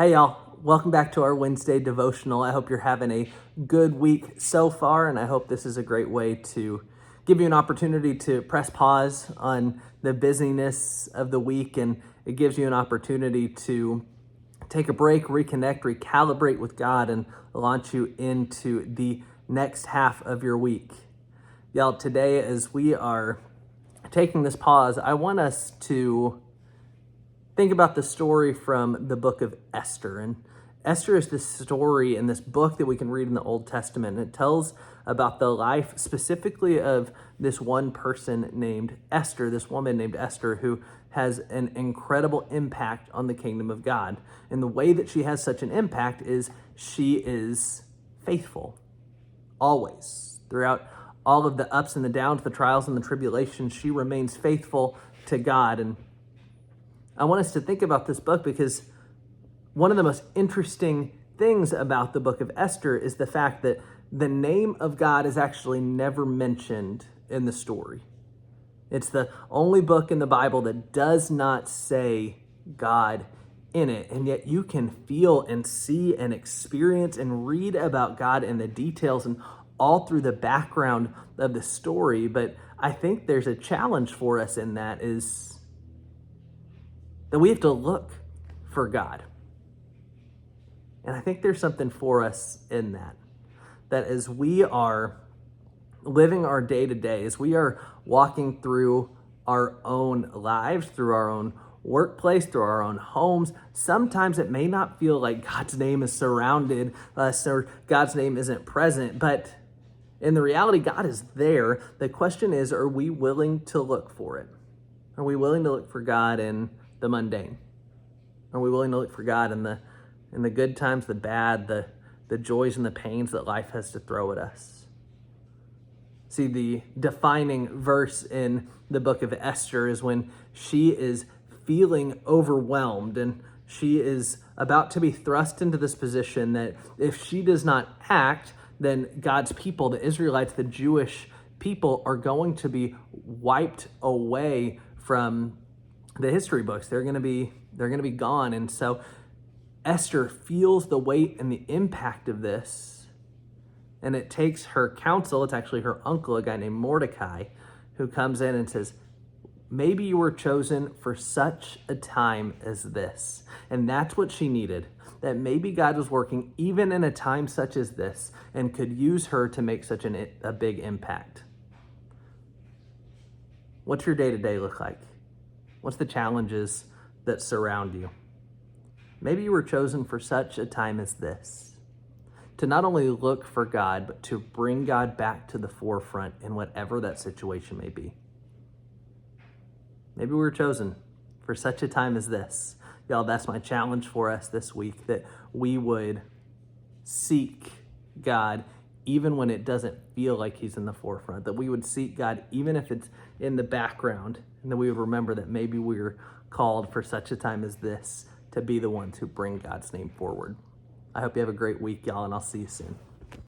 Hey y'all, welcome back to our Wednesday devotional. I hope you're having a good week so far, and I hope this is a great way to give you an opportunity to press pause on the busyness of the week, and it gives you an opportunity to take a break, reconnect, recalibrate with God, and launch you into the next half of your week. Y'all, today as we are taking this pause, I want us to think about the story from the book of Esther. And Esther is this story in this book that we can read in the Old Testament. And it tells about the life specifically of this one person named Esther, this woman named Esther, who has an incredible impact on the kingdom of God. And the way that she has such an impact is she is faithful, always. Throughout all of the ups and the downs, the trials and the tribulations, she remains faithful to God. And I want us to think about this book because one of the most interesting things about the book of Esther is the fact that the name of God is actually never mentioned in the story. It's the only book in the Bible that does not say God in it, and yet you can feel and see and experience and read about God in the details and all through the background of the story. But I think there's a challenge for us in that is that we have to look for God. And I think there's something for us in that. That as we are living our day-to-day, as we are walking through our own lives, through our own workplace, through our own homes, sometimes it may not feel like God's name is surrounded us or God's name isn't present, but in the reality, God is there. The question is, are we willing to look for it? Are we willing to look for God in the mundane? Are we willing to look for God in the good times, the bad, the joys and the pains that life has to throw at us? See, the defining verse in the book of Esther is when she is feeling overwhelmed and she is about to be thrust into this position that if she does not act, then God's people, the Israelites, the Jewish people, are going to be wiped away from the history books. They're going to be gone. And so Esther feels the weight and the impact of this, and it takes her counsel. It's actually her uncle, a guy named Mordecai, who comes in and says, maybe you were chosen for such a time as this. And that's what she needed, that maybe God was working even in a time such as this and could use her to make such a big impact. What's your day-to-day look like? What's the challenges that surround you? Maybe you were chosen for such a time as this, to not only look for God, but to bring God back to the forefront in whatever that situation may be. Maybe we were chosen for such a time as this. Y'all, that's my challenge for us this week, that we would seek God even when it doesn't feel like he's in the forefront, that we would seek God even if it's in the background, and that we would remember that maybe we're called for such a time as this to be the ones who bring God's name forward. I hope you have a great week, y'all, and I'll see you soon.